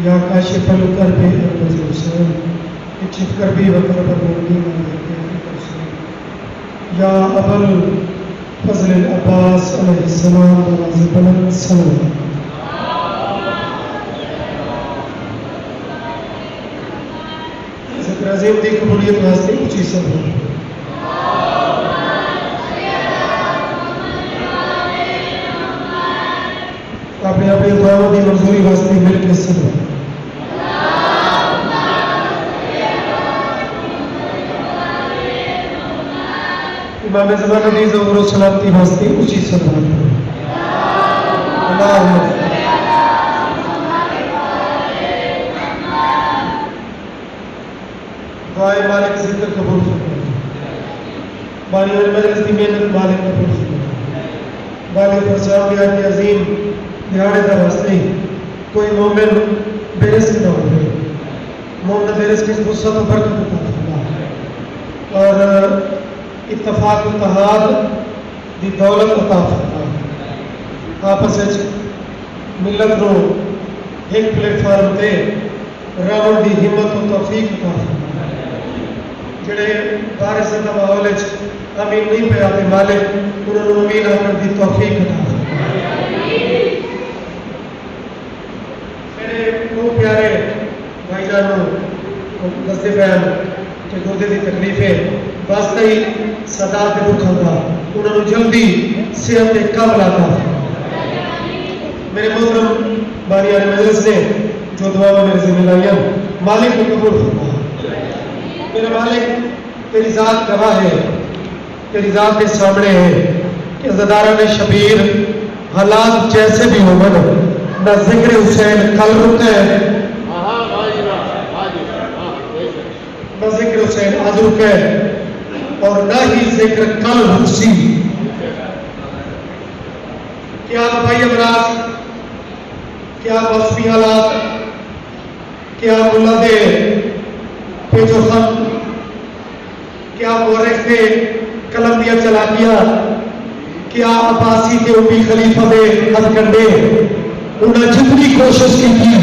या काशिफ कर भी छिप कर भी वकर या अबल फजल अब्बास अलैहिस्सलाम बुलंद सलाम। ज़िक्र अज़ीम दी कबूलियत वास्ते उची सब अपने अपने दुआओं की मंजूरी वास्ते मिल के सब इमाम ज़माना दी ज़हूर व सलामती वास्ते उची सब दुआए मालिक जिक्र कबूल फरमाए। बानी और मजलिस की मेहनत मालिक कबूल फरमाए। मालिक और साहब के अजीम दिहाड़े का वास्ते कोई मोमिन बेरिस्क न हो। मोमिन बेरिस्क की फुर्सत और बरकत अता फरमाए और इत्तफाक इत्तेहाद दी दौलत अता फरमाए। आपस में मिलत नो एक प्लेटफॉर्म ते रहने की हिम्मत और तौफीक अता फरमाए। जिहड़े बारिश का माहौल अमीन नहीं पे आते मालिक उन्होंने अमीन आकर की तौफीक अता फरमाए। मेरे दो प्यारे भाईजानों दसते पैन के गोदे की तकलीफ है वास्ते ही सदा के दुख आता उन्होंने जल्दी सेहत काबल आता। मेरे मोहतरम बानी आने मजलिस ने जो दुआ मेरे जिम्मेदारियां मालिक को कबूल फरमाए। मेरे मालिक तेरी जात गवाह है, तेरी जात के सामने है कि ज़दारा ने शबीर हालात जैसे भी हो मन न जिक्र हुसैन कल रुके न जिक्र हुसैन आज रुके और न ही जिक्र कल रुकसी। क्या भाई अमराज, क्या मौसमी हालात, क्या मुल्ला दे पेजो खत, क्या मोरख ने कलम दिया चला किया, क्या अब्बासी के उम्मी खलीफा दे हथकंडे उन्हें जितनी कोशिश की थी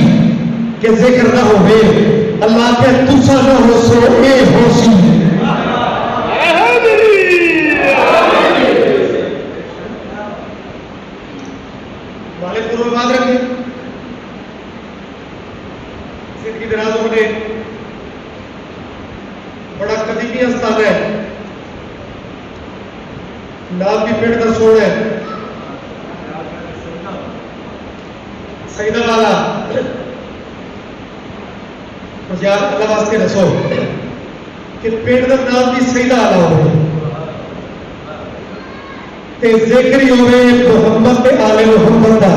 कि जिक्र न हो अल्लाह के तुसा न हो सो ए होशी। मालिक गुरु बात रखे जिंदगी दराजों ने बड़ा कदीमी स्थान है। नाम भी पेड़ का सोड़ है सईदा वाला यार अल्लाह वास्ते दसो कि पेड़ का नाम भी सईदा वाला हो ते जिक्र ही होवे मोहम्मद ते आले मोहम्मद दा।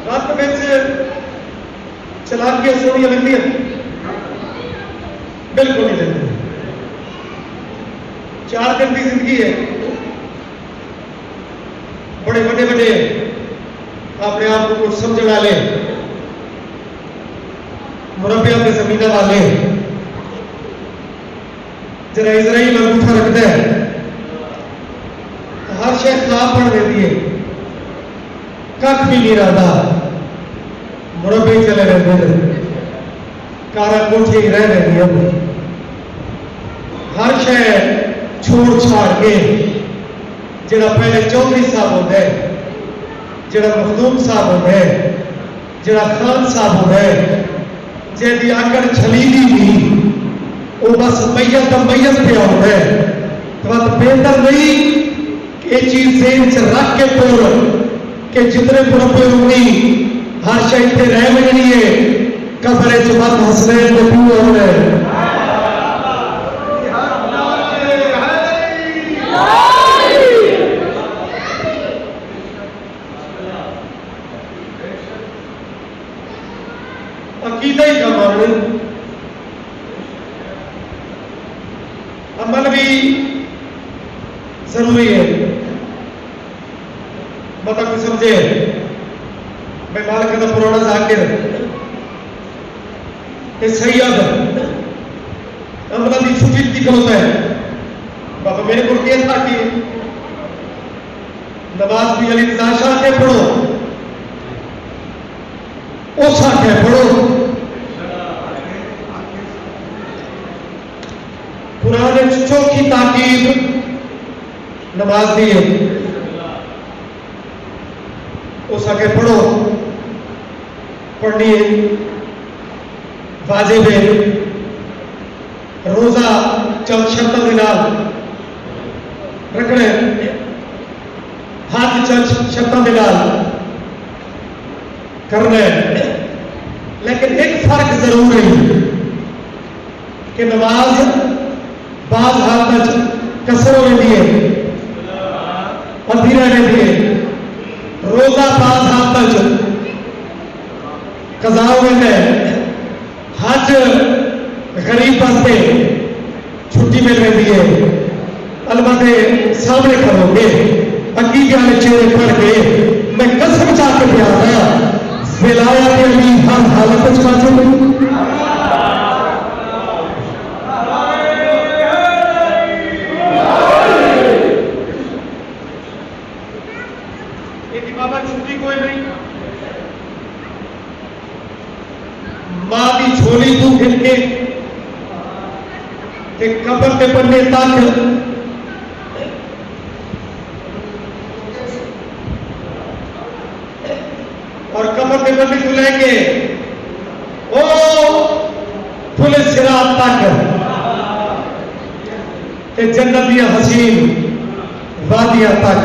रात में चलाकियां सोनिया लगती है बिल्कुल नहीं लगती। 4 दिन की जिंदगी है, बड़े बड़े बड़े अपने आप को कुछ समझ वाले मुरब्बिया के जमीन वाले जरा इजराइल अंगूठा रखता है हर शय खराब पड़ देती है कख भी नहीं रहता मुरब्बे चले रहते हैं कारा कोठी रह रही है हर शय छोड़ छाड़ के जरा पहले चौधरी साहब होता है जरा मखदूम साहब होता है जरा खान साहब होता है जेदी आकड़ छलीदी भी वो बस मैयत पे होता है तो बेहतर नहीं ये चीज जेन च रख के तोड़ कि जितने मुरब्बे होंगी हर शय इतने रह मिलनी है कब्र च मत हसनैन के पीओ होना है। अकीदा ही कमाने अमल भी जरूरी है। मतलब कि समझे मैं मालिक का पुराना जाकिर सैयद अमला की छुट्टी दी खलोता है। बाबा मेरे को क्या था कि नवाज भी अली रजा शाह के पढ़ो, उस आखे पढ़ो। पुराने चौकी ताकीद नमाज दी है, उस आगे पढ़ो, पढ़नी है, वाजिब है। रोजा चंद शर्तों के नाल रखने, हज चंद शर्तों के नाल करने। लेकिन एक फर्क जरूर है कि नमाज बाज हालत कसर हो रही है, अधीरा रहती है। रोजा बाज हालत कजा हो गया है। हज गरीब वास्ते छुट्टी मिल रही है। अलबत्ते सामने करोगे अगी गल चेहरे पढ़ के मैं कसम चाह के प्यार है विलायत अली हर हालत वाजिब बाबा छुट्टी कोई नहीं। मां की झोली तू फिर के कबर के पन्ने तक और कबर के पन्ने को लेके ओ फुले सिरात तक के जन्नत दिया हसीन वादिया तक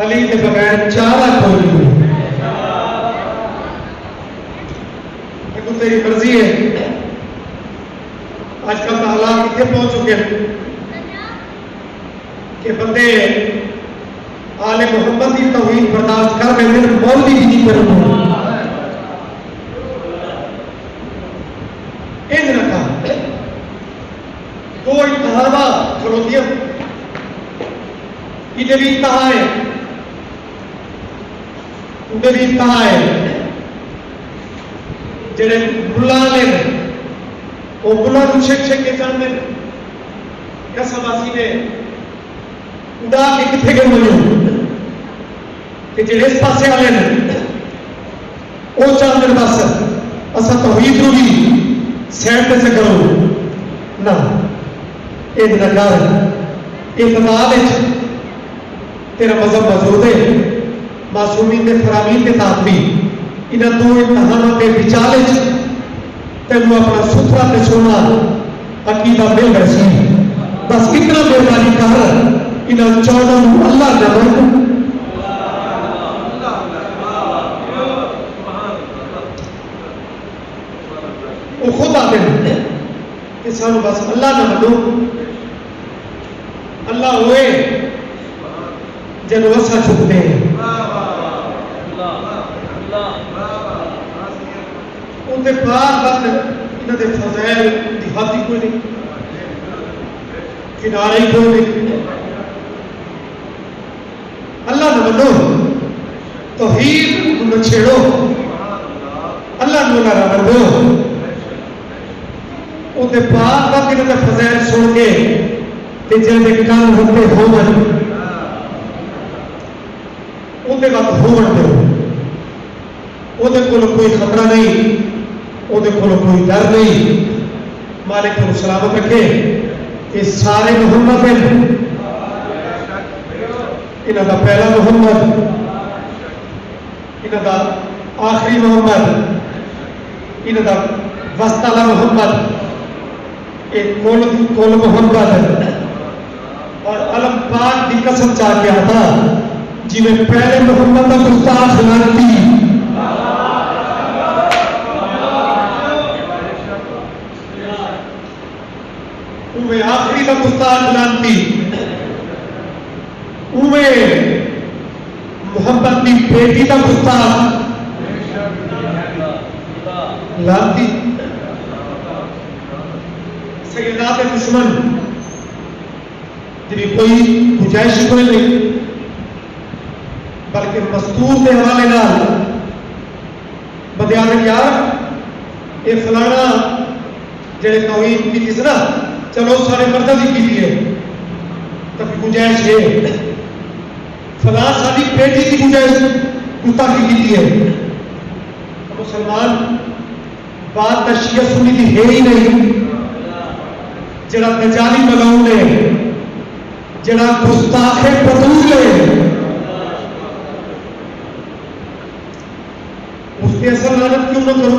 अली के बगैर चारा कोई नहीं। देखो तेरी मर्जी है। आजकल तो हालात कितने पहुंच चुके हैं कि बंदे आले मोहम्मद की तौहीद बर्दाश्त कर रहे हैं, मौलवी भी नहीं कर रहे। इन रखा दो इंतहावा खलोतियां इन्हें भी इंतहा है, उन्हें भी इंतहा है। जेड़े मुला ने वो मुला शेख शेख के जानते कसबासी ने उड़ा के कितने गए मनो कि जेड़े इस पासे वाले ने वो चाहते बस असा तौहीद नूं भी साइड पे से करो ना। ये नकार इतमाद तेरा मजहब मौजूद है। मासूमी के फरामीन के साथ भी इन्हें दो इम्तहानों के विचाले तेन अपना सुथरा ते सोना अकीदा मिल रही। बस इतना मेहरबानी कर इन्हें चौदह अल्लाह ने मन वो खुद आते हैं कि सानू बस अल्लाह ने मनो। अल्लाह हुए जब वसा चुकते हैं उनके बार बार इन्होंने फजैल दिहाती कोई नहीं, किनारे कोई नहीं। अल्लाह ने मनो, तौहीद न छेड़ो, अल्लाह ने ना रखो। उनके बार बार इन्होंने फजैल सुन के जैसे कान होते होवन उनके वक्त होवन दो। उहदे कोल कोई खतरा नहीं, उहदे कोल कोई डर नहीं। मालिक को सलामत रखे। ये सारे मोहम्मद हैं। इन्हों का पहला मोहम्मद, इन्हों का आखिरी मोहम्मद, इन्हों का वस्ताला मोहम्मद, एक कुल मोहम्मद। और अलम पाक की कसम चाह के आता जिन्हें पहले मोहम्मद का गुस्ताख लानती उन्हें आखिरी का गुस्ताख लानती उन्हें मोहम्मद की बेटी का गुस्ताख लानती सैयदात दुश्मन जी कोई गुंजाइश कोई नहीं, बल्कि मस्तूर के हवाले नाल बंदे आखिर यार ये फलाना जेड़े तौहीन की थी ना, चलो सारे मर्दा की की है तो गुंजाइश है, फला सारी बेटी की गुंजाइश कुत्ता की है। मुसलमान बात तो शिया सुन्नी की है ही नहीं, जड़ा तजाली मलाउन है, जड़ा गुस्ताखे बतूल है, उसके असर लानत क्यों न करो?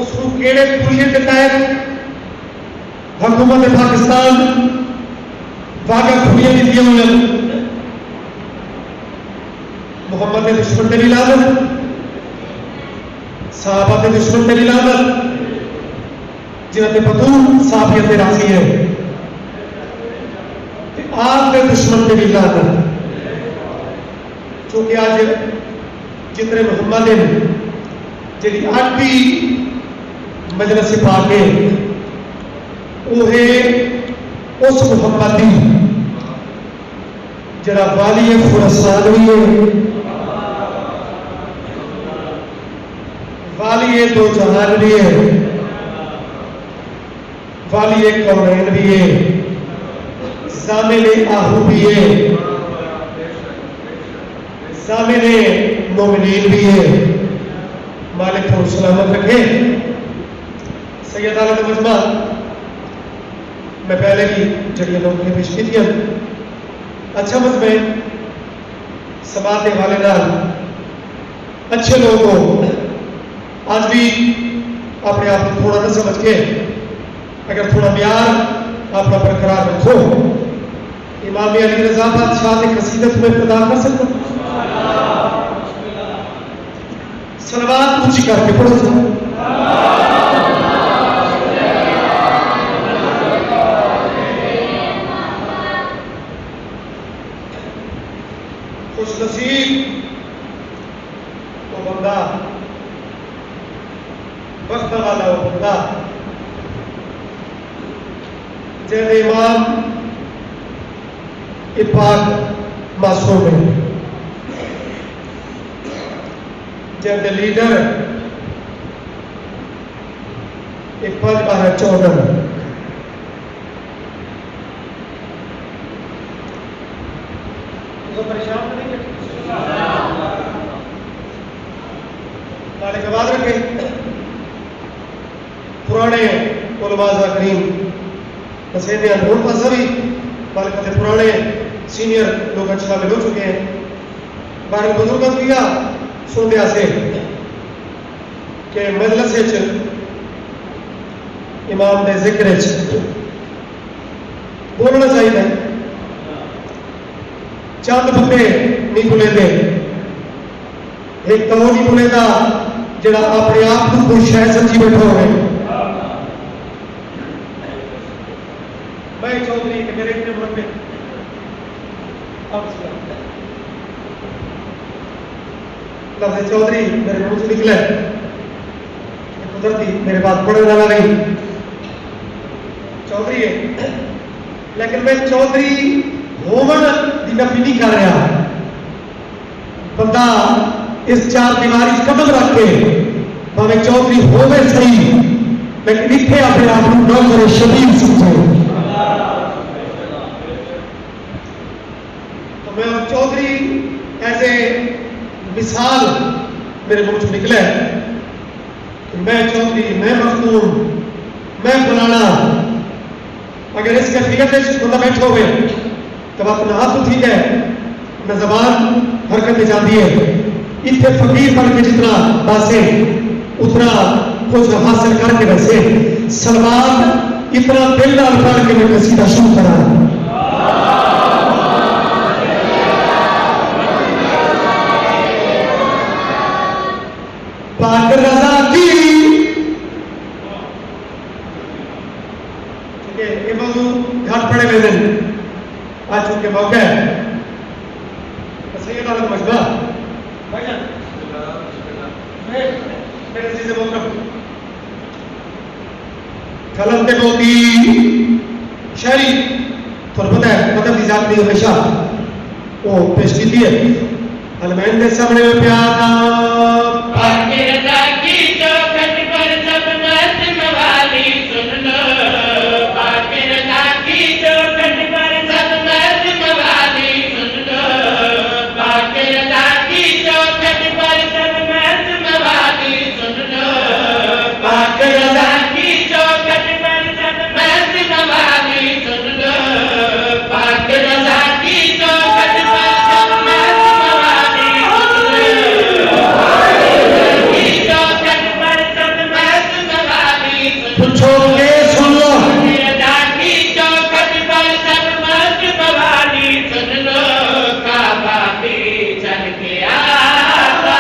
उसको केड़े पुलिये के तहत हुकूमत पाकिस्तान वागा खुलियां दी हुई, मुहम्मद के दुश्मन तेरी लानत, साहबा के दुश्मन तेरी लानत, जिन्हें बतूल साहबियत राजी है, आपके दुश्मन तेरी लानत। चूंकि आज जितने मुहम्मद ने जी आटी मजलस पाके उस मुहम्मद की जरा वाली खुरासान भी है, वाली दो जहान भी है, वाली कौनैन भी है, सामिल आहू भी है, सामिल मोमिनीन भी है। मालिक को सलामत रखे। सैयद आलम मजमा मैं पहले भी जड़ियाँ लोगों ने पेश की थी, अच्छा मजमे समाज के हवाले नाल अच्छे लोग हो, आज भी अपने आप को थोड़ा ना समझ के अगर थोड़ा प्यार अपना बरकरार रखो, इमाम अली रजा बादशाह की कसीदत में प्रदान कर सकते, सलवात ऊंची करके पढ़ो। खुश नसीब वो बंदा, वक्त वाला वो बंदा जैसे इमाम इपाक मासूम है, जैसे लीडर इकबाल 12-14 परेशान नहीं करते बाद रखे। पुराने उलमाज़ा करीम पसंद अनूर पासा भी बल्कि पुराने सीनियर लोग शामिल हो चुके हैं। बारह बुजुर्ग किया सुनते से कि मजलस इमाम के जिक्र बोलना चाहिए, चंद बंदे नहीं बुलेंदे, एक तो नहीं बुलेगा जरा अपने आप को कोई शायद समझी बैठा हो। मैं चौधरी मेरे मन में लफ्ज़ चौधरी मेरे मुंह से निकले, कुदरती मेरे पास पढ़ने वाला नहीं चौधरी है, लेकिन मैं चौधरी होवन की नफी नहीं कर रहा। बंदा इस चार दीवारी कदम रख के भावे चौधरी होवे सही, लेकिन इतने अपने आप को नौकर शबीर समझे। तो मैं चौधरी ऐसे मिसाल मेरे मुंह से निकले कि मैं चौधरी, मैं मखदूम, मैं फलाना। अगर इस कैफियत बंदा बैठा हुए तो अपना हाथ तो ठीक है, मैं जबान हरकत में जाती है, इतने फकीर बन के जितना बासे उतना कुछ हासिल करके वैसे सलमान इतना दिल डाल पढ़ के मैं कसीदा शुरू करा। पाक रजा की ठीक है, ये मौजू घाट पड़े हुए दिन आज चुके मौके सैयद आलम मजमा भाईजान मेरे से मोहतरम कलम के मोती शायरी थोड़ा पता है मतलब की जात नहीं हमेशा वो पेश की है अलमैन के सामने में प्यारा बाकी रजा की चौखट पर सब मस्त मवाली सुन लो बाकी रजा की चौखट पर सब मस्त मवाली सुन लो बाकी रजा की चौखट पर सब मस्त मवाली सुन लो बाकी रजा की चौखट पर सब मस्त मवाली सुन लो बाकी रजा की चौखट पर सब मस्त मवाली सुन लो की चौखट पर सब मस्त मवाली सुन लो पूछो के सुन लो रजा की चौखट पर सब मस्त मवाली सुन लो काबा भी चल के आता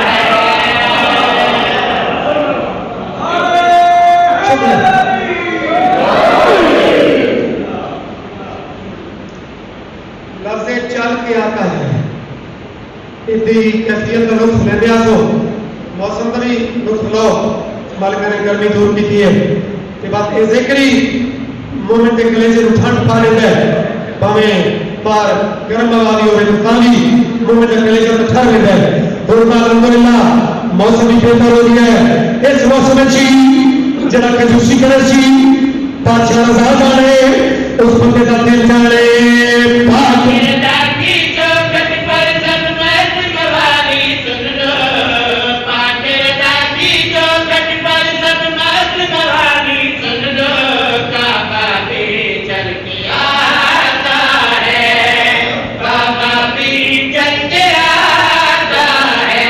है शुक्रिया लफ्ज़ चल के आता है इतनी कैफियत का लुत्फ लेने आसो मौसम का भी लुत्फ लो मालिक ने गर्मी दूर की है के बाद ए जिक्री मोमेंट के कलेजे ठंड पा लेता है भावे पार गर्म वाली होवे तो ताली मोमेंट के कलेजे ठंड लेता है और अल्हम्दुलिल्लाह मौसम भी बेहतर हो गया है इस मौसम में ची जरा कंजूसी करे ची बादशाह रजा जाने उस बंदे का दिल जाने बाकी रजा की चौखट पर सब मस्त मवाली सुन लो बाकी रजा की चौखट पर सब मस्त मवाली सुन लो काबा भी चल के आता है काबा भी चल के आता है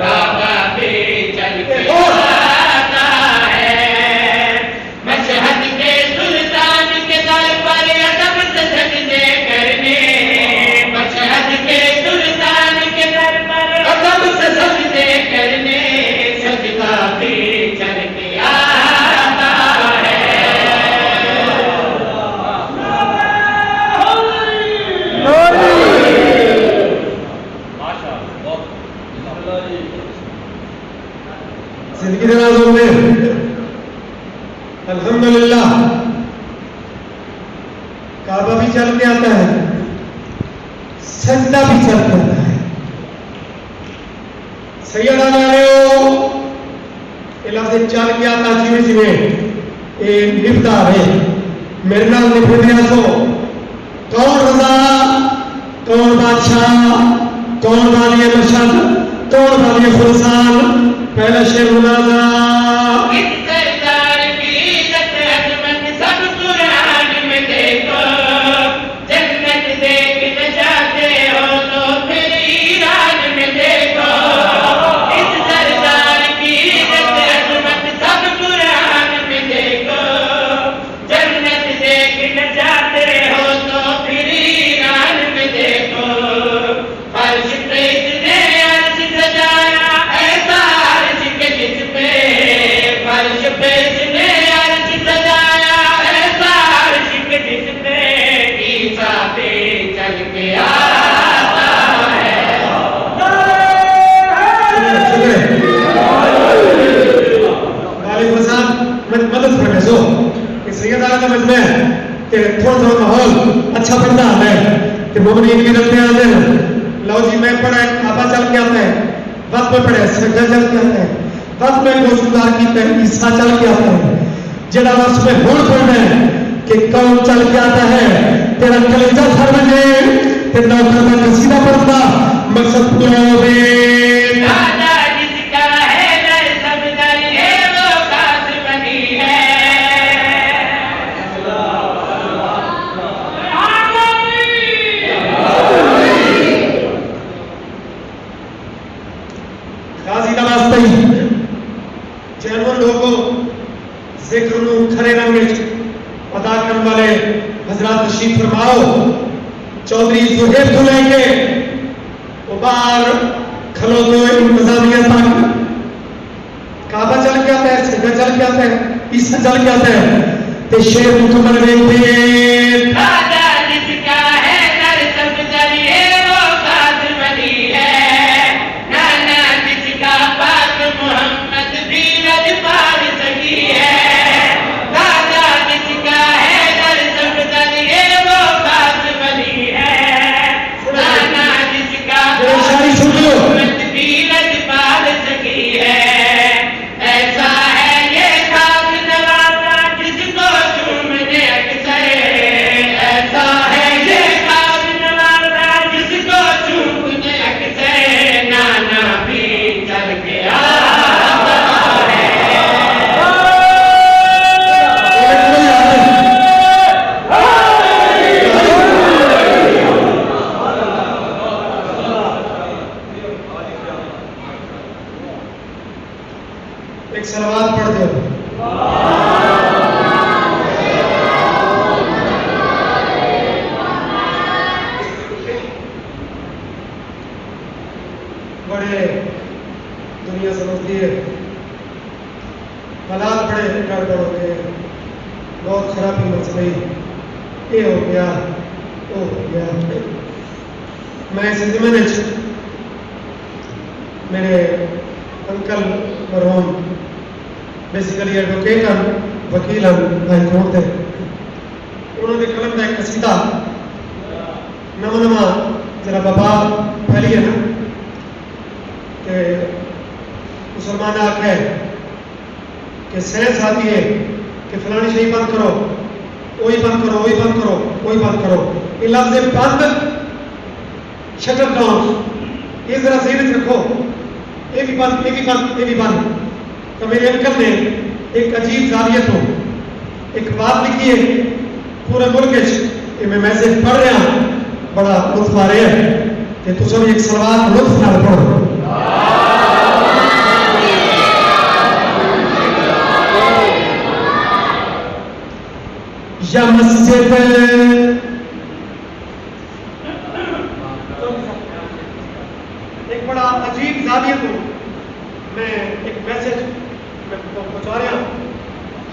काबा भी चल के आता है मशहद के सुल्तान के दर पर अदब से सजदे करने मशहद के सुल्तान के दर पर अदब से सजदे करने सजदा भी चल के आता है जिंदगी दराजों में अल्हम्दुलिल्लाह काबा भी चल के आता है सजदा भी चल के आता है सैयदा नारियो इलासे चल के आता जिवे जिवे ए निभदा है मेरे नाल निभदिया सो कौन रजा कौन बादशाह कौन वाली मशहद कौन वाली खुलसान पहला शेर मुनाजा इस सरदार की इज्जत अजमत सब कुरान में देखो जन्नत देख न जाते हो तो फिर ईरान में देखो इस सरदार की इज्जत अजमत सब कुरान में देखो जन्नत देख न जाते हो तो फिर ईरान में देखो फर्श पे इसने अर्श सजाया ऐसा अर्श के जिस पे फर्श पे इसने अर्श सजाया ऐसा अर्श के जिस पे ईसा पे चल के आता है वालेकुम सलाम मदद फरमाए सो इस सैयदा का मजमे के थोड़ा थोड़ा माहौल अच्छा बनता है कि मोमिन की रखते आते हैं लो जी मैं पढ़ा काबा चल के आता है वक्त में पढ़े सजदा चल के आता है वक्त में गोशतदार की ईसा चल के आता है जड़ा वक्त में होड़ पढ़ना है कि कौन चल के आता है तेरा कलेजा फर बजे तेरा नौकर का कसीदा पढ़ता मकसद पूरा होवे दादा जिसका है दर सब दर है वो खास बनी है गाजी नवाज जैनवर लोगों जिक्र नू खरे रंग में अदा करने वाले हजरात तशरीफ फरमाओ चौधरी सुहेब को लेके बाहर खलो तो इंतजामिया तक काबा चल के आता है सजदा चल के आता है ईसा चल के आता है ते शेर मुकम्मल देखते दादा जिसका है दर सब दर है वो खास बनी है नाना जिसका पाक मोहम्मद भी रज पार सकी है दादा खराबी मच गई, ये हो गया, वो हो गया। मैं इस ज़माने मेरे अंकल मरहूम बेसिकली एडवोकेट हैं, वकील हैं, हाई कोर्ट है। उन्होंने कलम का एक कसीदा नवा नवा जरा बाबा फैली है ना कि मुसलमान आखे कि सेंस आती है कि फलानी शही बंद करो, वही बंद करो, वही बंद करो, वही बंद करो। ये लफ्ज़ बंद, शटर डाउन, ये जरा ज़हन रखो, ये भी बंद, ये भी बंद, ये भी बंद। तो मेरे अंकल ने एक अजीब जावियत हो एक बात लिखी है पूरे मुल्क ये मैं मैसेज पढ़ रहा हूं, बड़ा लुत्फ आ रहा है कि तुम भी एक सलवात लुत्फ नाल पढ़ो। या मस्जिद एक बड़ा अजीब जावियत हो, मैं एक मैसेज पहुंचा रहा हूं।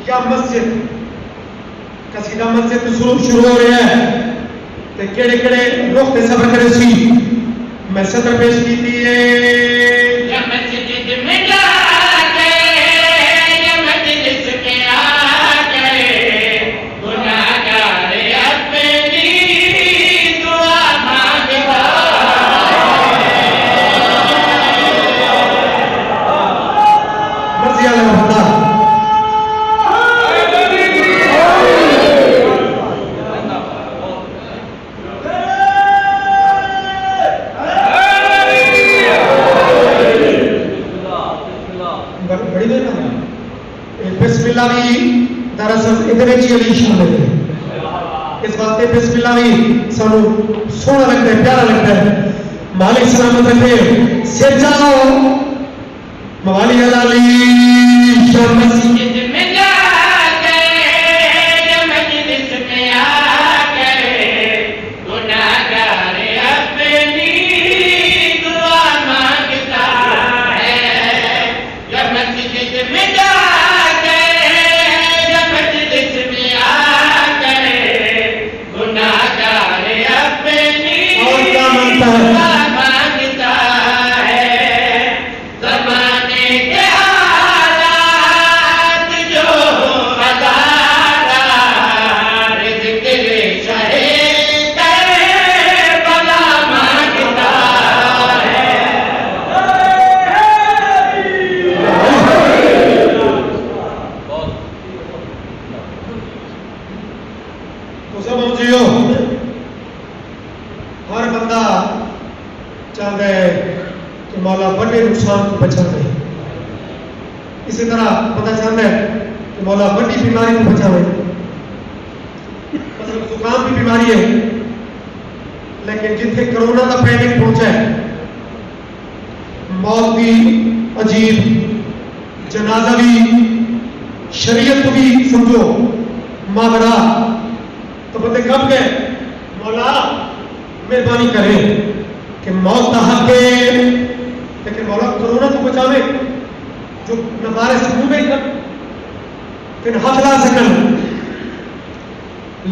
या मस्जिद कसीदा मस्जिद तो शुरू हो रहा है ते केड़े केड़े रुख ते सफर करे सी मैं सदर पेश की थी या मस्जिद में जाके या मजलिस में आके गुनाहगार अपनी दुआ मांगता मर्जी वाला बंदा बड़ी देर ना बिस्मिल्लाह भी दरअसल इतने ही अली शामिल है। इस वास्ते बिस्मिल्लाह भी सानू सोहना लगता है, प्यारा लगता है। मालिक सलामत रखे, सिर जाओ मवाली अली शामिल मस्जिद में जाके या मजलिस में आके गुनाहगार अपनी दुआ मांगता है। या मस्जिद में जाके या मजलिस में आके गुनाहगार अपनी और क्या मांगता है? दुआ मांगता है। ज़माने के हालात जो अदारा रिज़्क़ शहे करबला मांगता है। तो सब जियो हर बंदा चाहता है कि मौला बड़े नुकसान को बचावे। इसी तरह बंदा चाहता है कि मौला बड़ी बीमारी को बचावे। मतलब जुकाम की बीमारी है, लेकिन जिथे कोरोना का पैनिक पहुंचा है, मौत भी अजीब, जनाजा भी, शरीयत भी समझो मावरा, तो बंदे कब गए मौला मेहरबानी करें कि मौत का हक है, लेकिन मौला कोरोना को बचावे जो नवारे से मुंह में कर फिर हाथ ला सकन।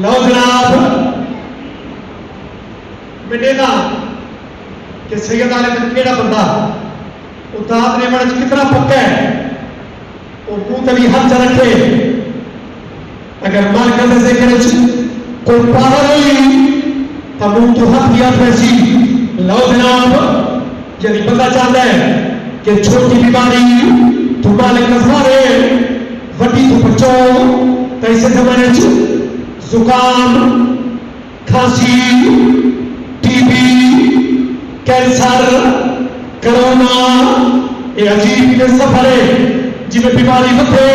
लो जनाब मिटेगा कि सैयद आले तक केड़ा बंदा उतार ने बड़ा कितना पक्का है, वो मुंह तभी हाथ च रखे। अगर मार कर से करे कोई पावर हुई तो मुंह तो हाथ दिया पैसी। लो जनाब यदि पता चाहता है कि छोटी बीमारी तो मालिक नजमारे वड्डी तो बचो, तो ऐसे जमाने जुकाम, खांसी, टीबी, कैंसर, कोरोना ये अजीब के सफर है जिन्हें बीमारी होते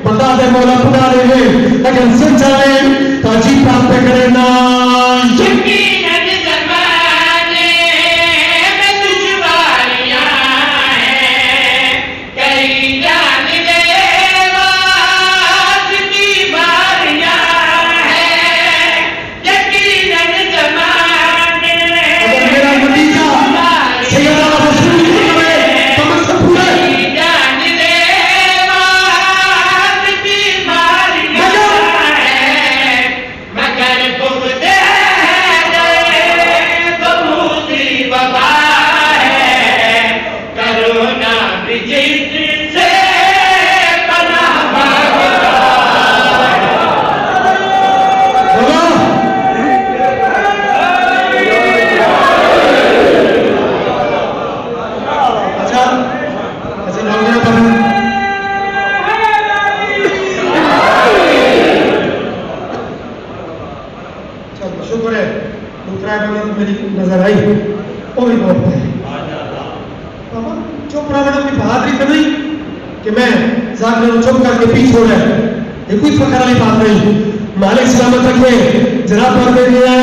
बता दे मौला खुदा रहे। अगर सुन जाए तो अजीब बात पे करे ना यकीनन ज़माने में दुश्वारियां हैं, कई जानलेवा बीमारियां हैं। यकीनन ज़माने अगर मेरा नतीजा सैयदा रसूल की तरह तो मैं सब पूरे कई जानलेवा बीमारियां हैं। दौलत मेरी नजर आई, वो भी बहुत है। बाबा चुप रहा, मैडम की बहादुरी तो नहीं कि मैं जाकर चुप करके पीछे छोड़ा है, ये कोई फखर वाली बात नहीं। मालिक सलामत रखे। जनाब पर दे दिया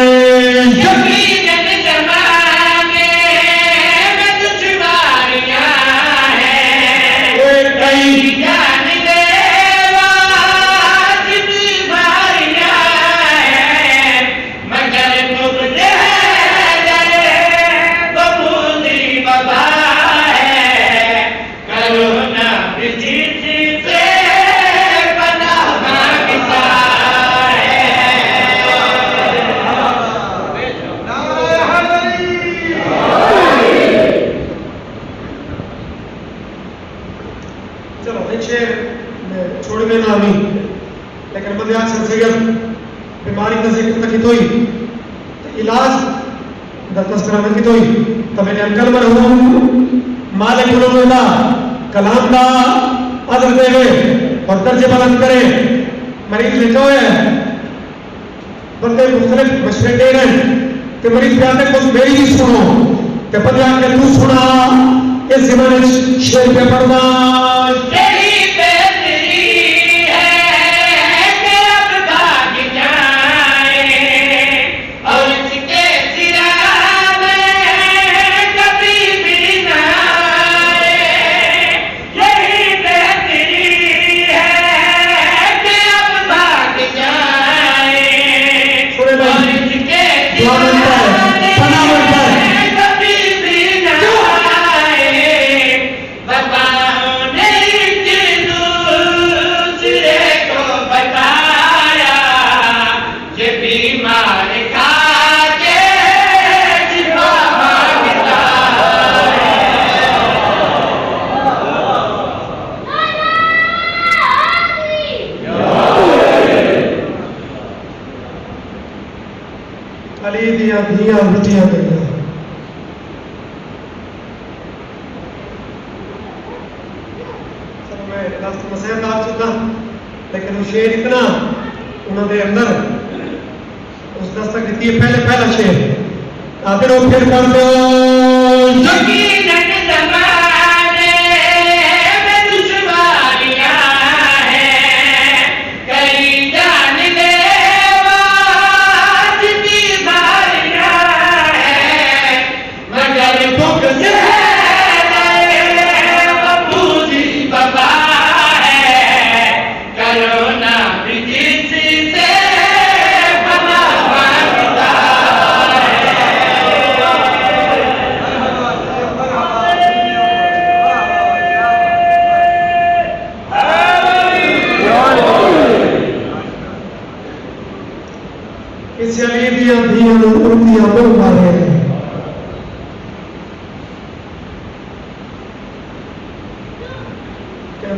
छोड़ में ना हुई, लेकिन बंदे अक्सर सैयद बीमारी का जिक्र तक हुई तो इलाज दस्तरा में हुई तो मैंने अंकल मरहूम मालिक उलूमुल्लाह कलाम का अदर देवे और दर्जे बुलंद करे। मरीज लिखा हुआ है, बंदे मुख्तलिफ मशवरे दे रहे हैं कि मरीज प्यादे कुछ मेरी भी सुनो कि बंदे आके तू सुना इस जमाने शेर पे पढ़ना दिया दिया उल्टियां गई। मैं दस्त मसैद आ चुका, लेकिन वो शेर इतना उन्होंने अंदर उस दस्तक दी है। पहला शेर आते लोग फिर पढ़ते हो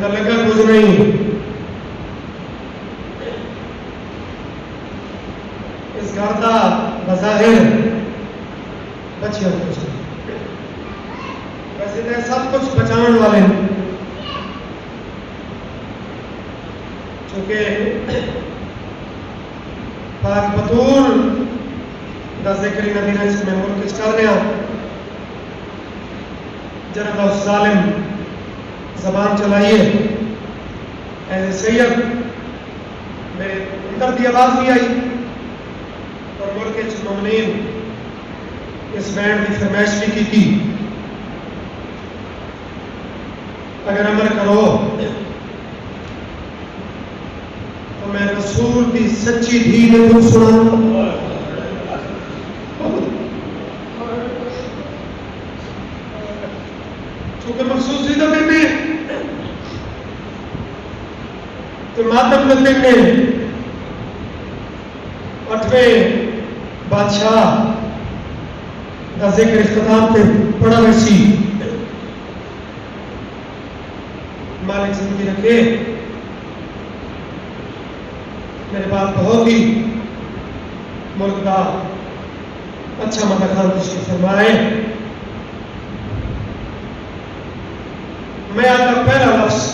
लगा कुछ नहीं। इस घर का बज़ाहिर बचिया कुछ वैसे तो सब कुछ बचाने वाले चूंकि पाक बतूल का जिक्र नबी ने इसमें मुल्क कर दिया। जरा उस जालिम जबान चलाइए ऐसे सैयद मेरे अंदर की आवाज भी आई और मुल्क के मोमिनीन इस बैंड की फरमाइश भी की अगर अमल करो तो मैं रसूल की सच्ची धी ने तुम सुना। चूंकि मखसूस में तो मातम नबी में 8वें बादशाह का जिक्र इख्तिताम पे पड़ा वैसी मालिक जिंदगी रखे। मेरे बात बहुत ही मुल्क का अच्छा मतखान तशरीफ फरमाए। मैं आज का पहला लफ्ज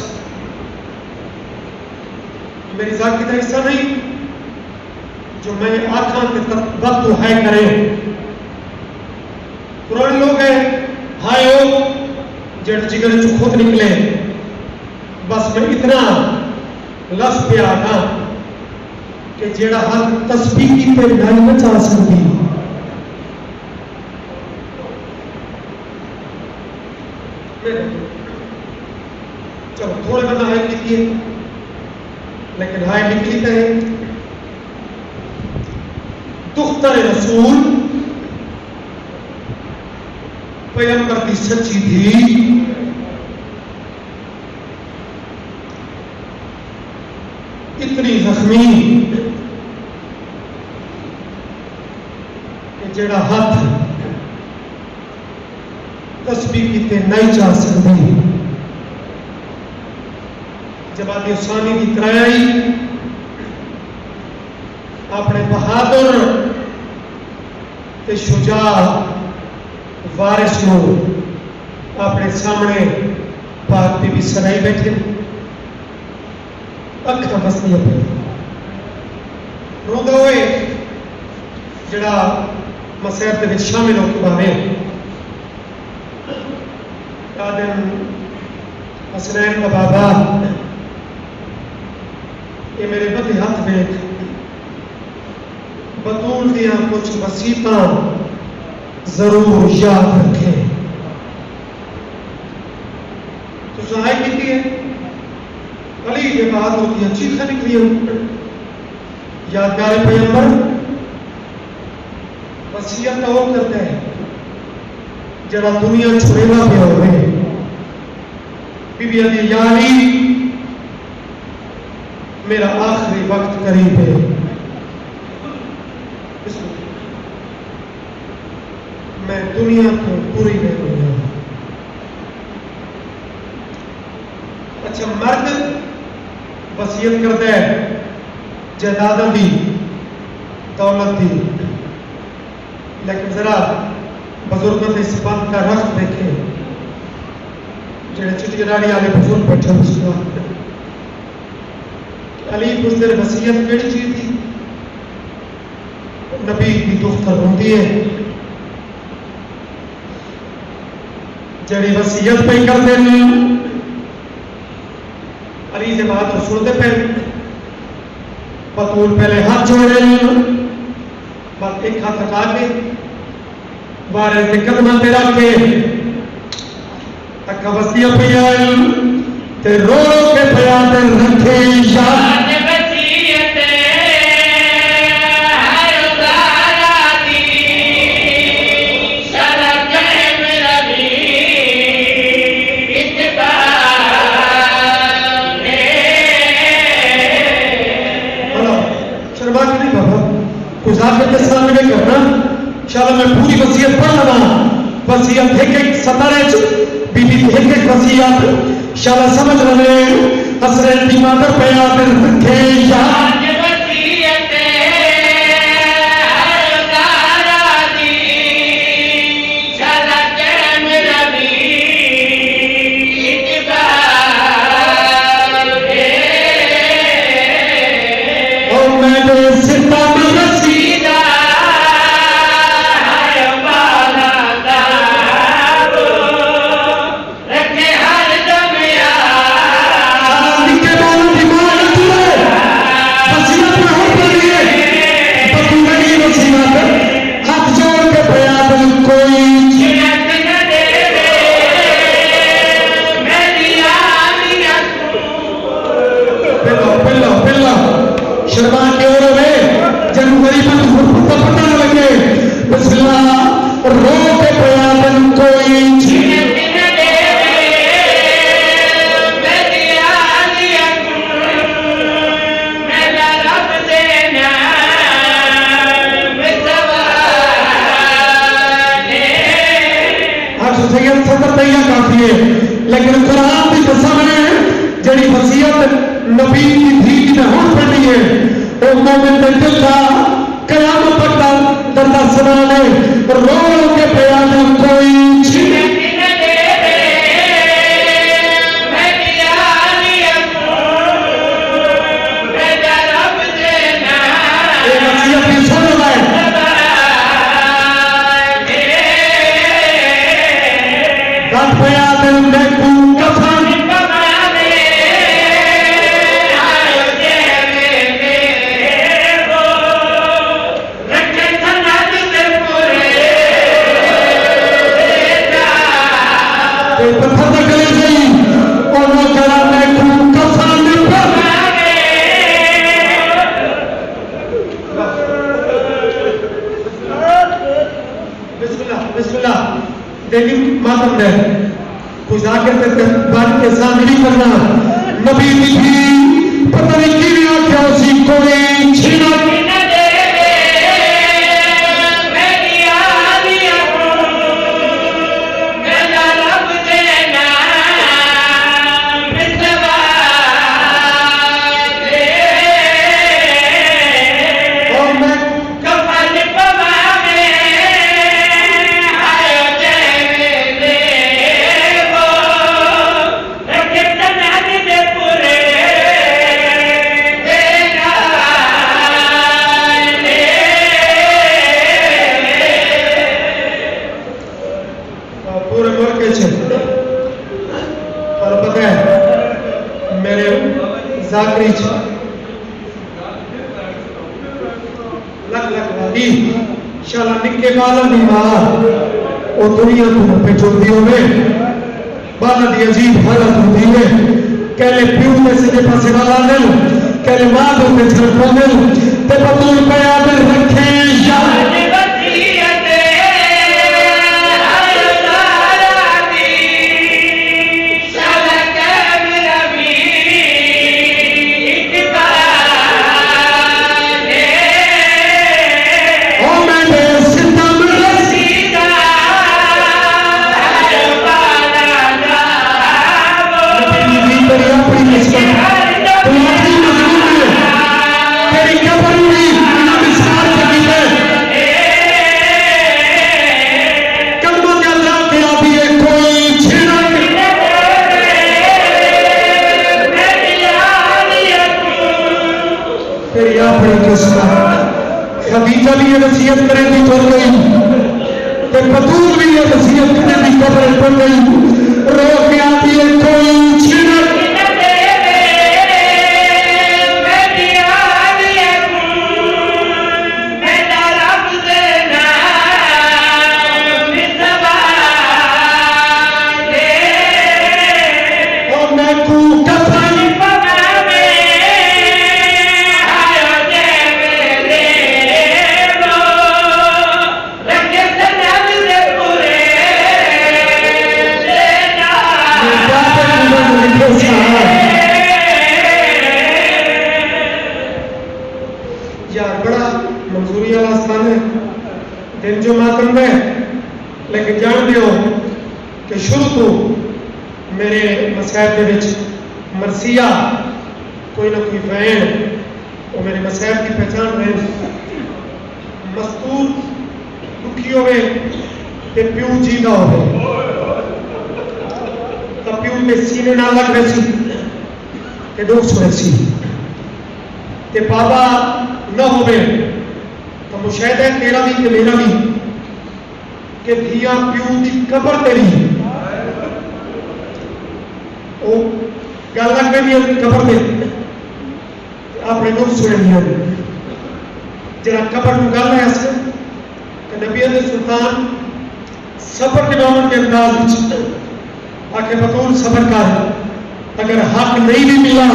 मेरी जात की तरह हिस्सा नहीं जो मैं आखा के वक्त है करें पुराने लोग हैं हाय ओ जड़ जिगर चो खुद निकले बस मैं इतना लस पे आना कि जेड़ा हाथ तस्बीह की ते नहीं बचा सकती चलो थोड़े बंदा हाय की है लेकिन हाय निकली तो है दुख्तर रसूल पैगंबर की सच्ची थी इतनी जख्मी कि जेड़ा हाथ तस्बीह की ते नहीं जा सकती जमात उसानी की त्राई अपने बहादुर ते शुजा वारिस को अपने सामने पाक बीबी सराई बैठे अखा बसदियां पे रोंदे हुए जड़ा मसैर दे विच शामिल हो के बारे दिन हसनैन का बाबा ये मेरे बदे हाथ वेख बतूल दिया कुछ वसीता जरूर याद रखे तो सहाय की है अली के बाद होती है चीखा निकली यादगार पैगंबर वसीयत तो वो करते हैं जरा दुनिया छुड़ेगा भी हो गए बीबी अली यानी मेरा आखिरी वक्त करीब है मैं दुनिया को पूरी नहीं दूंगा अच्छा मर्द वसीयत करता है जायदाद दी दौलत दी लेकिन जरा बुजुर्गों के इस बात का रख देखे जेड़े चिट्टी राड़ी वाले बुजुर्ग बैठे उसका अली पुछते वसीयत केड़ी चीज थी नबी की दुख्तर होती है जड़ी वसीयत पे करते हैं अली से बात सुनते पे बतूल पहले हाथ जोड़ रहे हैं बस एक हाथ हटा के बारे से कदम पे रख के अक्का वसीयत पे आई ते रो रो के बयान रखे याद के सामने करना शाला मैं पूरी वसीयत पढ़ लगा वसीयत एक सतारे बीबी एक वसीयत शाला समझ रहे हसरत की मादर पे याद रखे याद लेकिन कुरान की सामने जड़ी वसीयत नबी की थी कि हों पड़ी है वो मोमिन के दिल का कयामत तक दर्द सुनाने रो के बयान कोई नहीं मातम है कुछ आकर के बात के सामने नहीं करना नबी भी पता नहीं कि आख्या उसी कोई छीना जाकरी लग वाली शाला निके बालन दी मां ओ दुनिया को पे चोदियों में बालन दी अजीब हालत होती है कहले प्यू में से के पासे वाला ने कहले मां दो पे झलको ने ते बतूल पे आदर रखे यार खदीजा भी ये वसीयत करे दी कर गई ते बतूल भी ये वसीयत करे दी कर गई रो के आती है कोई छीना यार बड़ा मंजूरी वाला स्थान है दिन जो मातम में लेकिन जान दियो कि शुरू तो मेरे मसैब के विच मरसिया कोई ना कोई वैन वो मेरे मसैब की पहचान रहे मस्तूर दुखी होवे ते प्यू जीदा होवे तो प्यू के सीने ना लग वैसी के दुख वैसी ते बाबा न होवे तो मुशाहिद है तेरा भी कि मेरा भी कि धिया प्यू की कबर तेरी ओ गल लग गई कबर दे अपने दुख सुने नहीं जरा कबर को गल है ऐसे कि नबी सुल्तान सबर के मामले के अंदाज आके बतौर सबर कर अगर हक नहीं भी मिला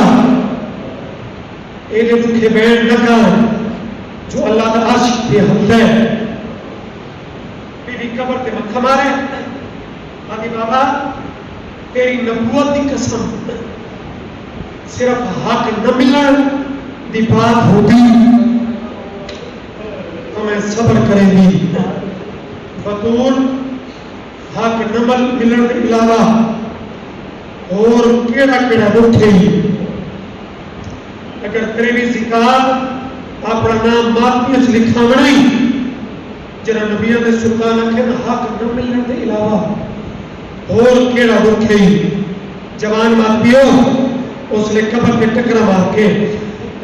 ये दुखे बैठ न कर जो अल्लाह का आशिक पे हमद है मेरी कबर के मक्खा मारे आदि बाबा तेरी नबूवत की कसम सिर्फ हक न मिलन की बात होती तो मैं सब्र करेंगी बतूल हक न मिलन के अलावा और केड़ा केड़ा दुख है अगर तेरे भी जिकार अपना नाम मातमी च लिखा नहीं जरा नबिया के सुल्तान आखे हक न मिलने के अलावा और केड़ा दुख है जवान मातमियो उसने कबर पे टकरा मार के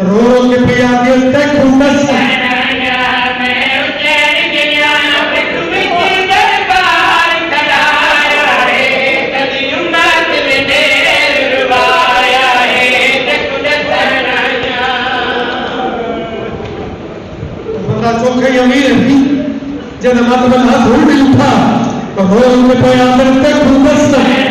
रो रो के पे आती है तक उम्मत चौखे अमीर है जब मतलब हाथ धूल भी उठा तो रोल में कोई आकर तक उम्मत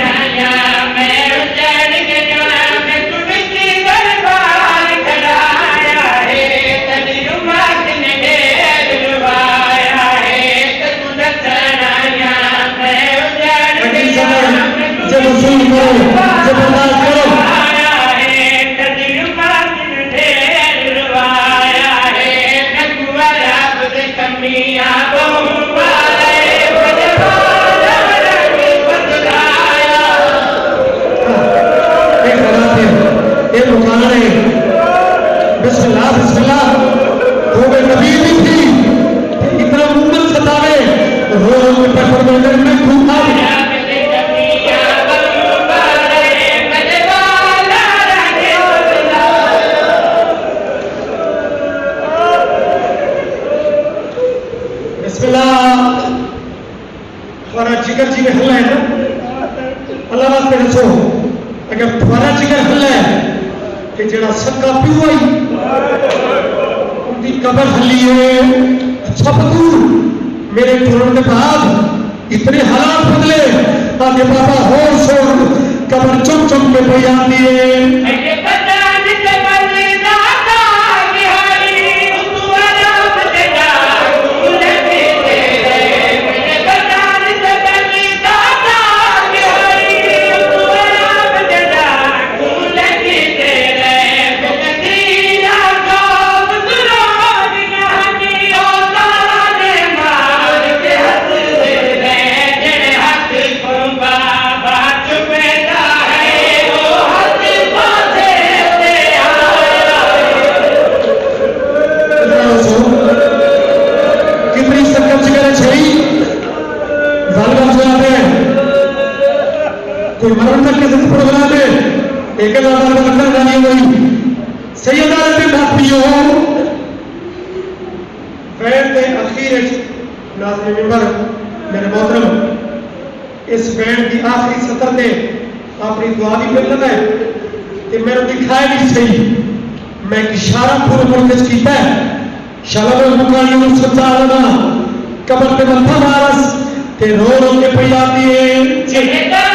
जिगर जी में हल्ला है ना, अल्लाह वास्ते दसो अगर तुम्हारा जिगर हल्ला है कि जेड़ा सक्का प्यू आई उनकी कबर हल्ली है। अच्छा फतूर मेरे टुरन के बाद इतने हालात बदले ताकि बाबा होर शोर कबर चुप चुप के पे आती है। कोई मरण तक के जिंदगी प्रोग्राम है एक बार बंदा गाली हुई सैयदा ने माफियो फैन के अखीर नाज़िम मिंबर मेरे मोहतरम इस बैंड की आखिरी सतर ने अपनी दुआ भी मिलना है कि मैंने दिखाया भी सही मैं एक इशारा पूरे मुल्क किया है शलम मुकानी और सच्चा लगा कबर पे मत्था मारस ते रो रो के पई आती है